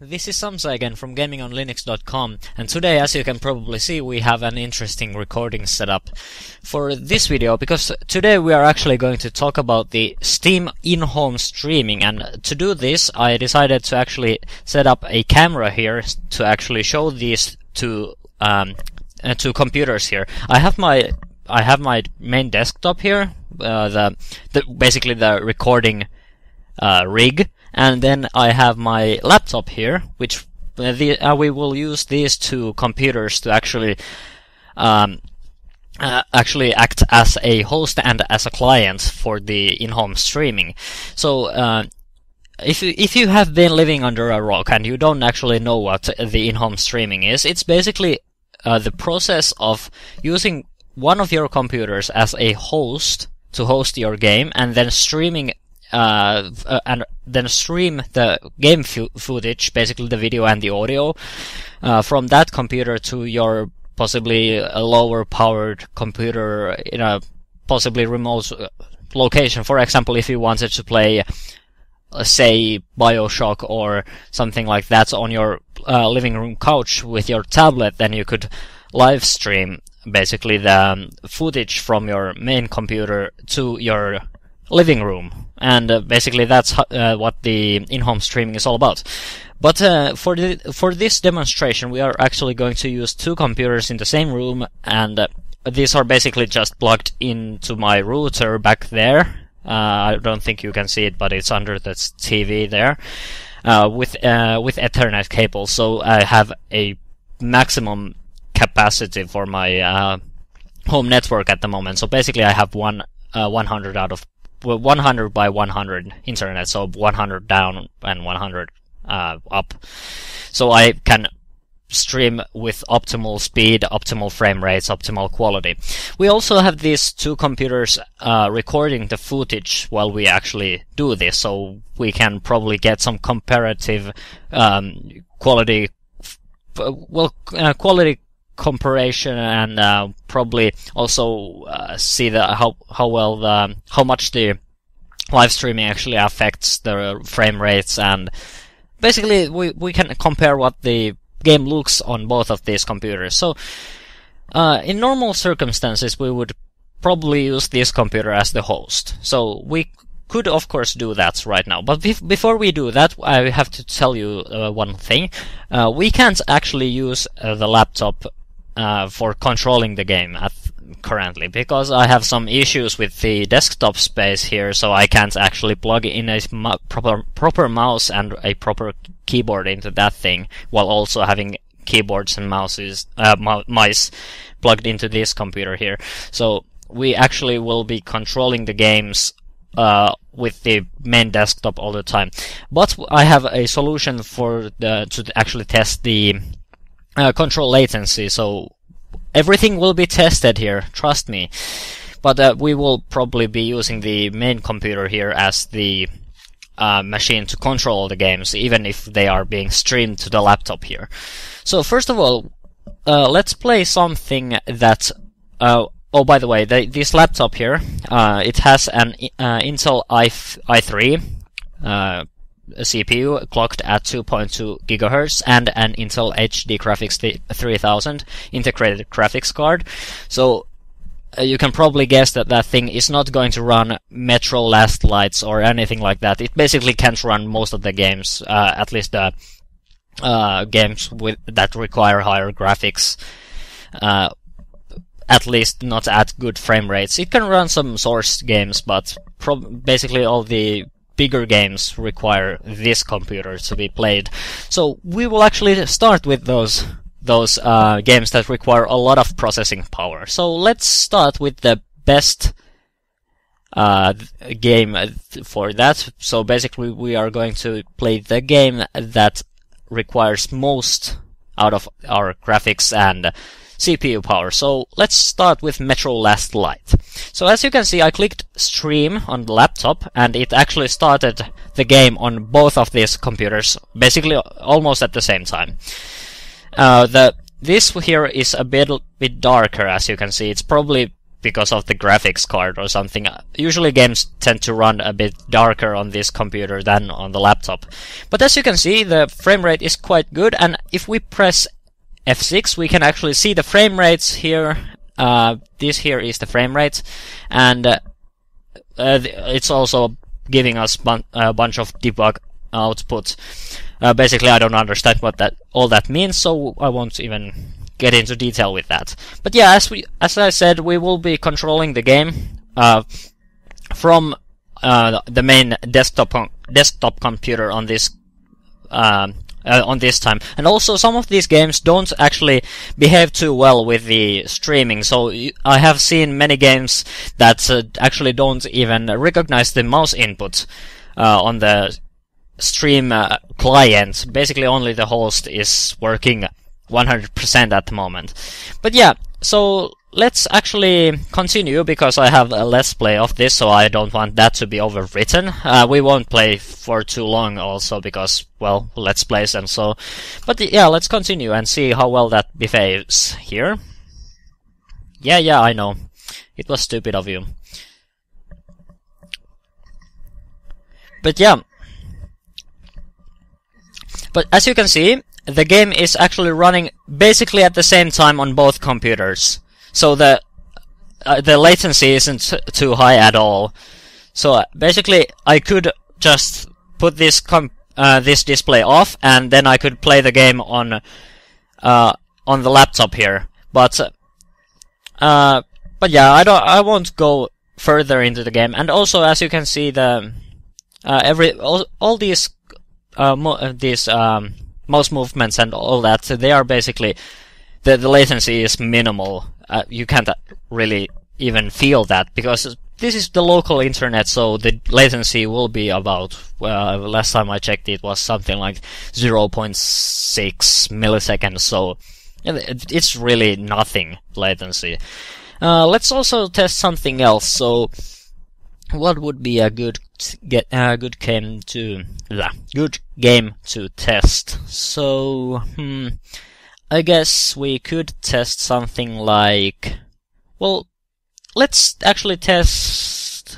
this is Samsa again from GamingOnLinux.com, and today, as you can probably see, we have an interesting recording setup for this video, because today we are actually going to talk about the Steam in-home streaming, and to do this I decided to actually set up a camera here to actually show these two computers here. I have my main desktop here, basically the recording rig, and then I have my laptop here, which we will use these two computers to actually act as a host and as a client for the in-home streaming. So if you have been living under a rock and you don't actually know what the in-home streaming is, it's basically the process of using one of your computers as a host to host your game, and then streaming and then stream the game footage, basically the video and the audio, from that computer to your possibly a lower powered computer in a possibly remote location. For example, if you wanted to play, say, BioShock or something like that on your living room couch with your tablet, then you could live stream basically the footage from your main computer to your living room, and basically that's what the in-home streaming is all about. But for this demonstration we are actually going to use two computers in the same room, and these are basically just plugged into my router back there. I don't think you can see it, but it's under the TV there, with Ethernet cable, so I have a maximum capacity for my home network at the moment. So basically I have 100 out of 100 by 100 internet, so 100 down and 100 up. So I can stream with optimal speed, optimal frame rates, optimal quality. We also have these two computers recording the footage while we actually do this, so we can probably get some comparative quality comparison, and probably also see how much the live streaming actually affects the frame rates, and basically we can compare what the game looks on both of these computers. So in normal circumstances we would probably use this computer as the host, so we could of course do that right now. But before we do that, I have to tell you one thing. We can't actually use the laptop for controlling the game currently, because I have some issues with the desktop space here, so I can't actually plug in a proper mouse and a proper keyboard into that thing, while also having keyboards and mice plugged into this computer here. So we actually will be controlling the games with the main desktop all the time. But I have a solution to actually test the control latency, so everything will be tested here, trust me. But we will probably be using the main computer here as the machine to control the games, even if they are being streamed to the laptop here. So first of all, let's play something that oh, by the way, this laptop here, it has an Intel i3 CPU clocked at 2.2 GHz and an Intel HD Graphics 3000 integrated graphics card. So you can probably guess that that thing is not going to run Metro Last Lights or anything like that. It basically can't run most of the games, at least the games that require higher graphics, at least not at good frame rates. It can run some Source games, but basically all the bigger games require this computer to be played. So we will actually start with those games that require a lot of processing power. So let's start with the best game for that. So basically we are going to play the game that requires most out of our graphics and CPU power. So let's start with Metro Last Light. So as you can see, I clicked stream on the laptop and it actually started the game on both of these computers, basically almost at the same time. This here is a bit darker, as you can see. It's probably because of the graphics card or something. Usually games tend to run a bit darker on this computer than on the laptop. But as you can see, the frame rate is quite good, and if we press F6 we can actually see the frame rates here. This here is the frame rate, and it's also giving us a bunch of debug output. Basically I don't understand what all that means, so I won't even get into detail with that. But yeah, as I said, we will be controlling the game from the main desktop computer on this time. And also some of these games don't actually behave too well with the streaming, so I have seen many games that actually don't even recognize the mouse input on the stream client. Basically only the host is working 100% at the moment. But yeah, so let's actually continue, because I have a let's play of this, so I don't want that to be overwritten. We won't play for too long also, because, well, let's plays and so. But yeah, let's continue and see how well that behaves here. Yeah, I know. It was stupid of you. But yeah. But as you can see, the game is actually running basically at the same time on both computers. So the latency isn't too high at all. So basically I could just put this display off, and then I could play the game on the laptop here. But yeah, I won't go further into the game. And also, as you can see, the all these mouse movements and all that, they are basically, the latency is minimal. You can't really even feel that, because this is the local internet, so the latency will be about, last time I checked it was something like 0.6 milliseconds, so it's really nothing latency. Let's also test something else. So what would be a good game to test? So I guess we could test something like, well, let's actually test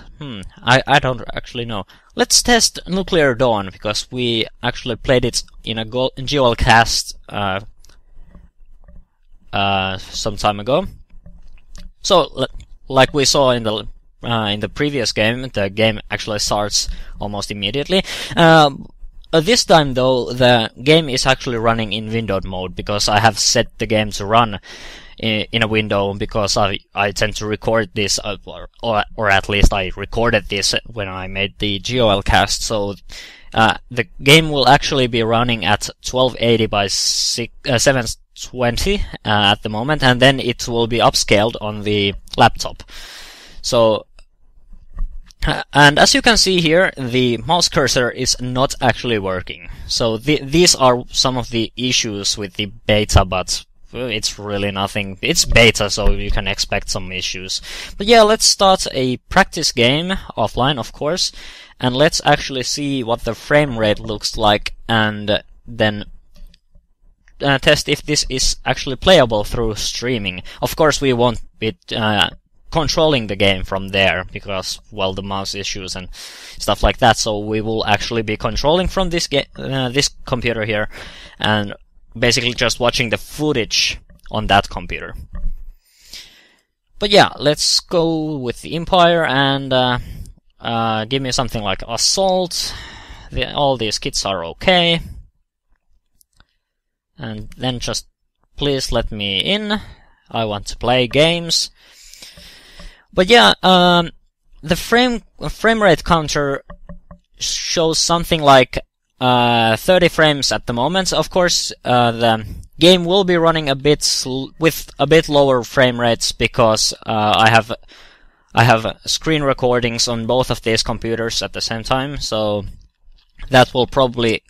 I don't actually know. Let's test Nuclear Dawn, because we actually played it in a GOL cast some time ago. So like we saw in the previous game, the game actually starts almost immediately. This time though, the game is actually running in windowed mode, because I have set the game to run in a window, because I tend to record this, or at least I recorded this when I made the GOL cast. So the game will actually be running at 1280 by 720 at the moment, and then it will be upscaled on the laptop. So and as you can see here, the mouse cursor is not actually working. So these are some of the issues with the beta, but it's really nothing. It's beta, so you can expect some issues. But yeah, let's start a practice game, offline of course, and let's actually see what the frame rate looks like, and then test if this is actually playable through streaming. Of course, we won't be controlling the game from there, because, well, the mouse issues and stuff like that. So we will actually be controlling from this computer here, and basically just watching the footage on that computer. But yeah, let's go with the Empire, and give me something like Assault. All these kits are okay. And then just please let me in. I want to play games. But yeah, the frame rate counter shows something like 30 frames at the moment. Of course, the game will be running a bit with a bit lower frame rates, because I have screen recordings on both of these computers at the same time, so that will probably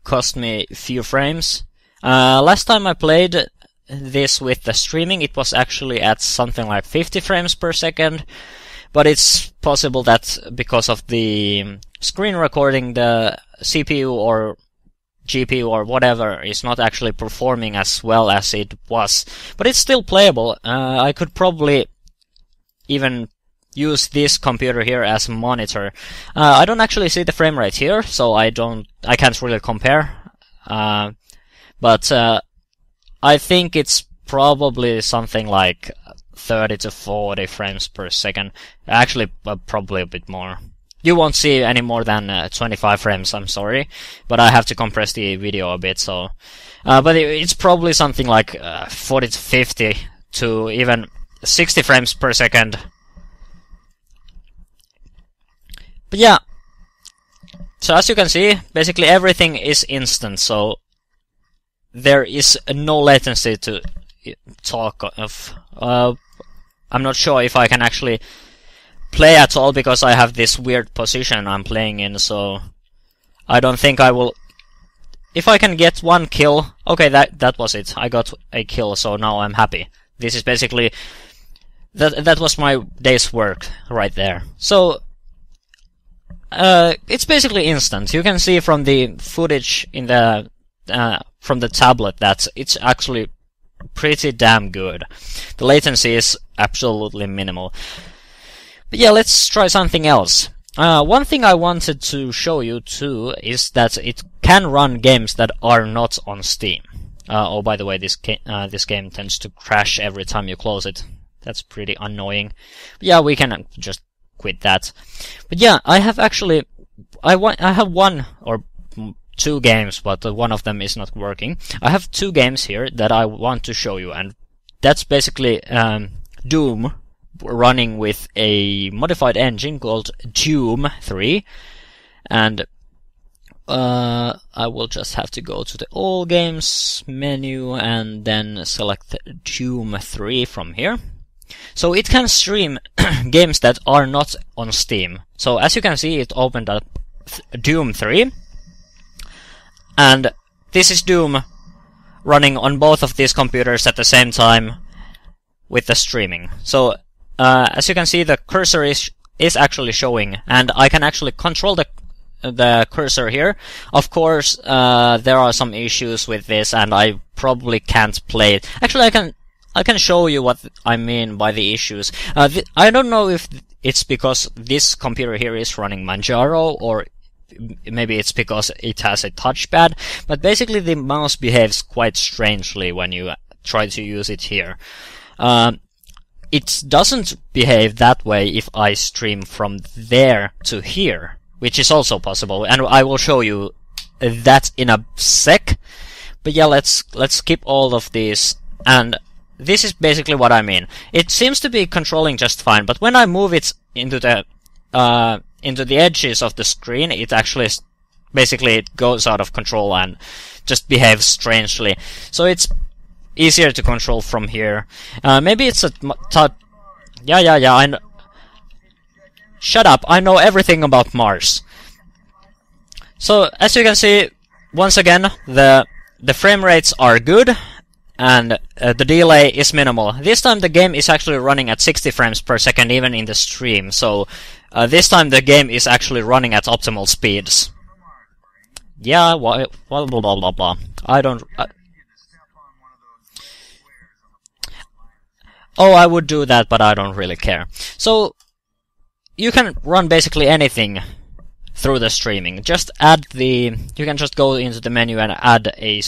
cost me a few frames. Last time I played this with the streaming, it was actually at something like 50 frames per second, but it's possible that because of the screen recording, the CPU or GPU or whatever is not actually performing as well as it was. But it's still playable. I could probably even use this computer here as a monitor. I don't actually see the frame rate here, so I can't really compare. But I think it's probably something like 30 to 40 frames per second. Actually, probably a bit more. You won't see any more than 25 frames, I'm sorry, but I have to compress the video a bit, so... but it's probably something like 40 to 50 to even 60 frames per second. But yeah, so as you can see, basically everything is instant, so there is no latency to talk of. I'm not sure if I can actually play at all because I have this weird position I'm playing in, so I don't think I will. If I can get one kill, okay, that was it. I got a kill, so now I'm happy. This is basically that was my day's work right there. So it's basically instant. You can see from the footage in the from the tablet that it's actually pretty damn good. The latency is absolutely minimal. But yeah, let's try something else. One thing I wanted to show you too is that it can run games that are not on Steam. Oh, by the way, this game tends to crash every time you close it. That's pretty annoying. But yeah, we can just quit that. But yeah, I have actually I have one or two games, but one of them is not working. I have two games here that I want to show you, and that's basically Doom running with a modified engine called Doom 3, and I will just have to go to the All Games menu and then select Doom 3 from here. So it can stream games that are not on Steam. So as you can see, it opened up Doom 3, and this is Doom running on both of these computers at the same time with the streaming. So as you can see, the cursor is actually showing, and I can actually control the cursor here. Of course, there are some issues with this, and I probably can't play it. Actually, I can show you what I mean by the issues. I don't know if it's because this computer here is running Manjaro, or maybe it's because it has a touchpad, but basically the mouse behaves quite strangely when you try to use it here. It doesn't behave that way if I stream from there to here, which is also possible, and I will show you that in a sec. But yeah, let's skip all of these, and this is basically what I mean. It seems to be controlling just fine, but when I move it into the edges of the screen, it actually basically it goes out of control and just behaves strangely. So it's easier to control from here. Maybe it's a yeah. I know. Shut up! I know everything about Mars. So as you can see, once again, the frame rates are good, and the delay is minimal. This time the game is actually running at 60 frames per second even in the stream, so this time the game is actually running at optimal speeds. Yeah, blah blah blah blah. I don't... oh, I would do that, but I don't really care. So, you can run basically anything through the streaming. Just add the... you can just go into the menu and add a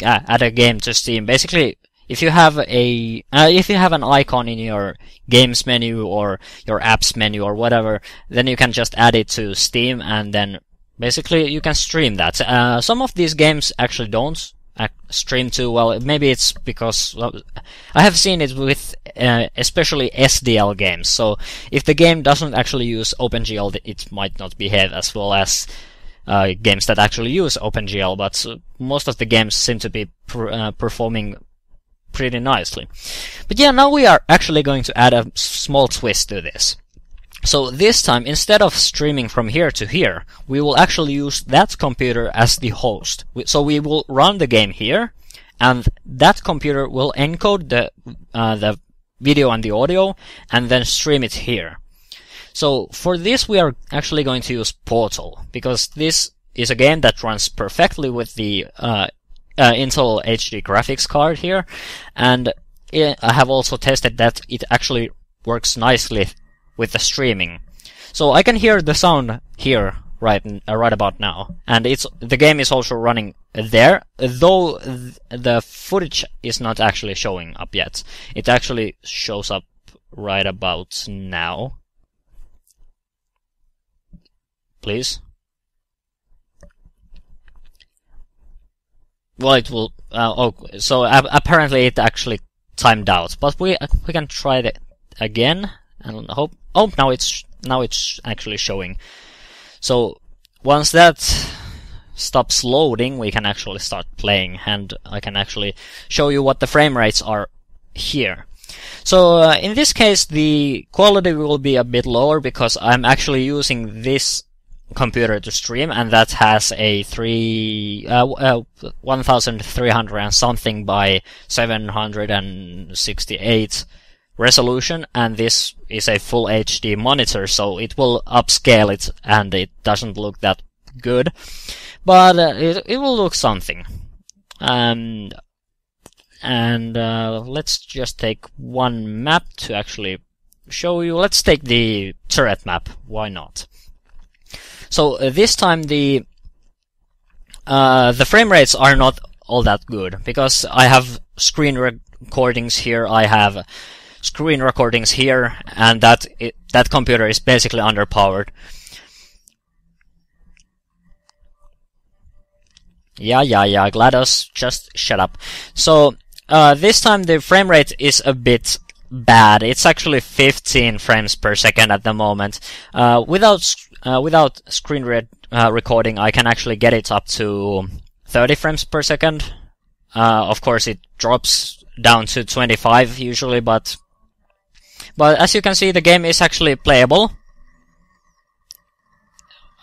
add a game to Steam. Basically, if you have an icon in your games menu or your apps menu or whatever, then you can just add it to Steam, and then basically you can stream that. Some of these games actually don't stream too well. Maybe it's because I have seen it with especially SDL games. So if the game doesn't actually use OpenGL, it might not behave as well as games that actually use OpenGL, but most of the games seem to be performing pretty nicely. But yeah, now we are actually going to add a small twist to this. So this time, instead of streaming from here to here, we will actually use that computer as the host. So we will run the game here, and that computer will encode the video and the audio, and then stream it here. So for this we are actually going to use Portal, because this is a game that runs perfectly with the Intel HD graphics card here, and I have also tested that it actually works nicely with the streaming. So I can hear the sound here right about now, and the game is also running there, though the footage is not actually showing up yet. It actually shows up right about now. Please. Well, it will. So apparently it actually timed out, but we can try it again and hope. Oh, now it's actually showing. So once that stops loading, we can actually start playing, and I can actually show you what the frame rates are here. So in this case, the quality will be a bit lower because I'm actually using this computer to stream, and that has a 1300 and something by 768 resolution, and this is a full HD monitor, so it will upscale it, and it doesn't look that good, but it will look something. And let's just take one map to actually show you. Let's take the turret map. Why not? So this time the frame rates are not all that good because I have screen recordings here. I have screen recordings here, and that computer is basically underpowered. Yeah, GLaDOS, just shut up. So this time the frame rate is a bit bad. It's actually 15 frames per second at the moment. Without screen recording, I can actually get it up to 30 frames per second. Of course, it drops down to 25 usually, but as you can see, the game is actually playable.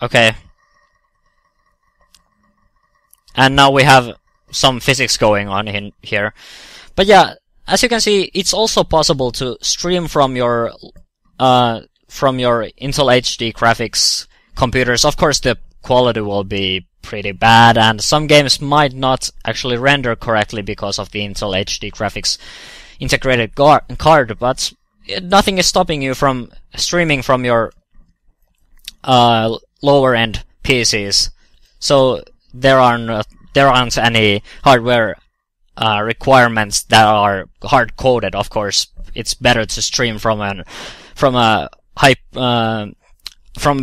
Okay. And now we have some physics going on in here. But yeah, as you can see, it's also possible to stream from your Intel HD graphics computers. Of course, the quality will be pretty bad, and some games might not actually render correctly because of the Intel HD graphics integrated card, but nothing is stopping you from streaming from your lower end PCs. So there aren't any hardware requirements that are hard coded. Of course, it's better to stream from a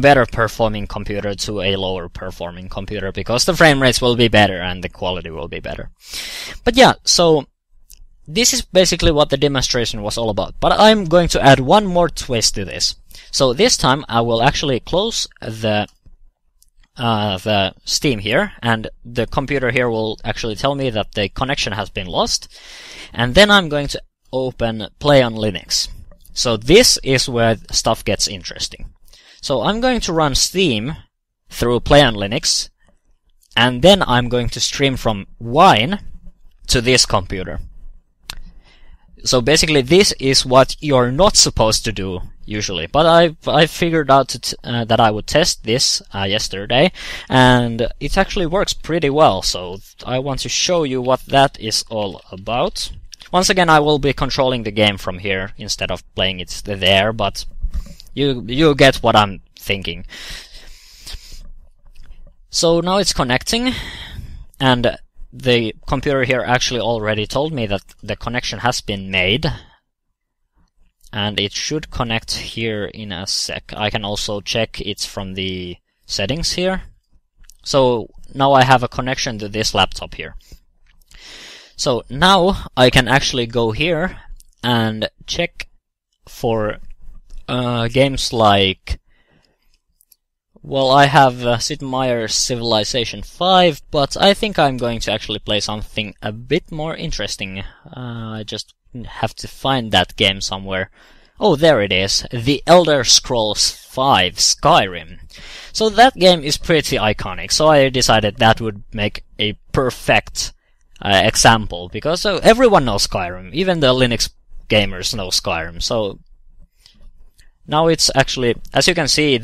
better performing computer to a lower performing computer because the frame rates will be better and the quality will be better. But yeah, so this is basically what the demonstration was all about. But I'm going to add one more twist to this. So this time I will actually close the Steam here, and the computer here will actually tell me that the connection has been lost. And then I'm going to open Play on Linux. So this is where stuff gets interesting. So I'm going to run Steam through Play on Linux, and then I'm going to stream from Wine to this computer. So basically this is what you're not supposed to do usually, but I figured out that I would test this yesterday, and it actually works pretty well, so I want to show you what that is all about. Once again, I will be controlling the game from here instead of playing it there, but you get what I'm thinking. So now it's connecting, and the computer here actually already told me that the connection has been made, and it should connect here in a sec. I can also check it's from the settings here. So now I have a connection to this laptop here. So now I can actually go here and check for games like, well, I have Sid Meier's Civilization 5, but I think I'm going to actually play something a bit more interesting. I just have to find that game somewhere. Oh, there it is. The Elder Scrolls 5 Skyrim. So that game is pretty iconic, so I decided that would make a perfect example, because everyone knows Skyrim. Even the Linux gamers know Skyrim. So now it's actually, as you can see,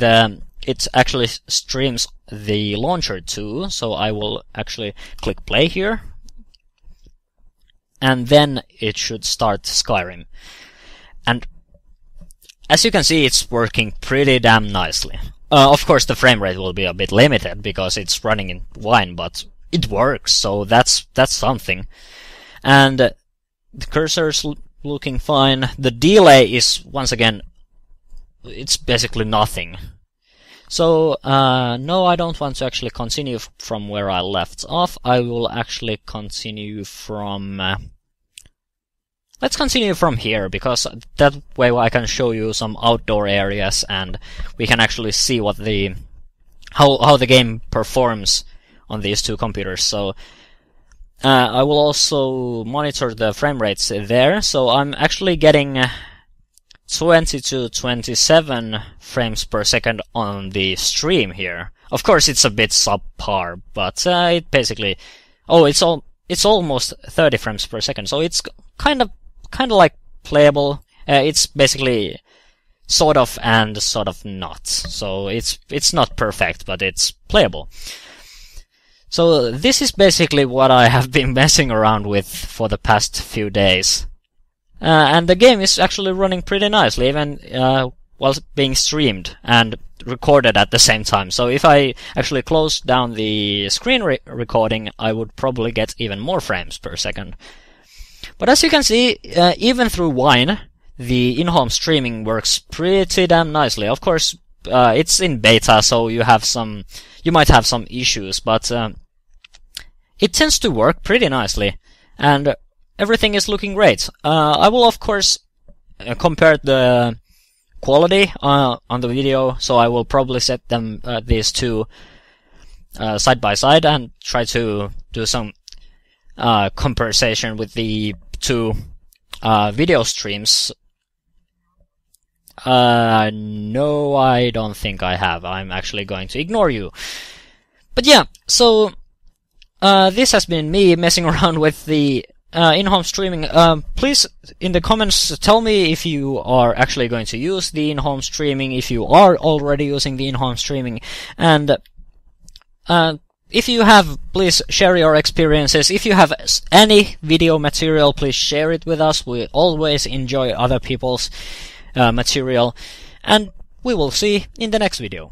it actually streams the launcher too, so I will actually click play here, and then it should start Skyrim. And as you can see, it's working pretty damn nicely. Of course, the frame rate will be a bit limited because it's running in Wine, but it works, so that's something. And the cursor's looking fine. The delay is, once again, it's basically nothing. So, no, I don't want to actually continue from where I left off. I will actually continue from... let's continue from here, because that way I can show you some outdoor areas and we can actually see what how the game performs on these two computers. So, I will also monitor the frame rates there. So I'm actually getting 20 to 27 frames per second on the stream here. Of course, it's a bit subpar, but it basically... oh, it's almost 30 frames per second, so it's kind of like playable. It's basically sort of and sort of not. So it's not perfect, but it's playable. So this is basically what I have been messing around with for the past few days. And the game is actually running pretty nicely, even while being streamed and recorded at the same time. So if I actually close down the screen recording, I would probably get even more frames per second. But as you can see, even through Wine, the in-home streaming works pretty damn nicely. Of course, it's in beta, so you might have some issues, but it tends to work pretty nicely, and everything is looking great. I will, of course, compare the quality on the video, so I will probably set them these two side by side and try to do some comparison with the two video streams. No, I don't think I have. I'm actually going to ignore you. But yeah, so this has been me messing around with the in-home streaming. Please, in the comments, tell me if you are actually going to use the in-home streaming, if you are already using the in-home streaming, and if you have, please share your experiences. If you have any video material, please share it with us. We always enjoy other people's material, and we will see in the next video.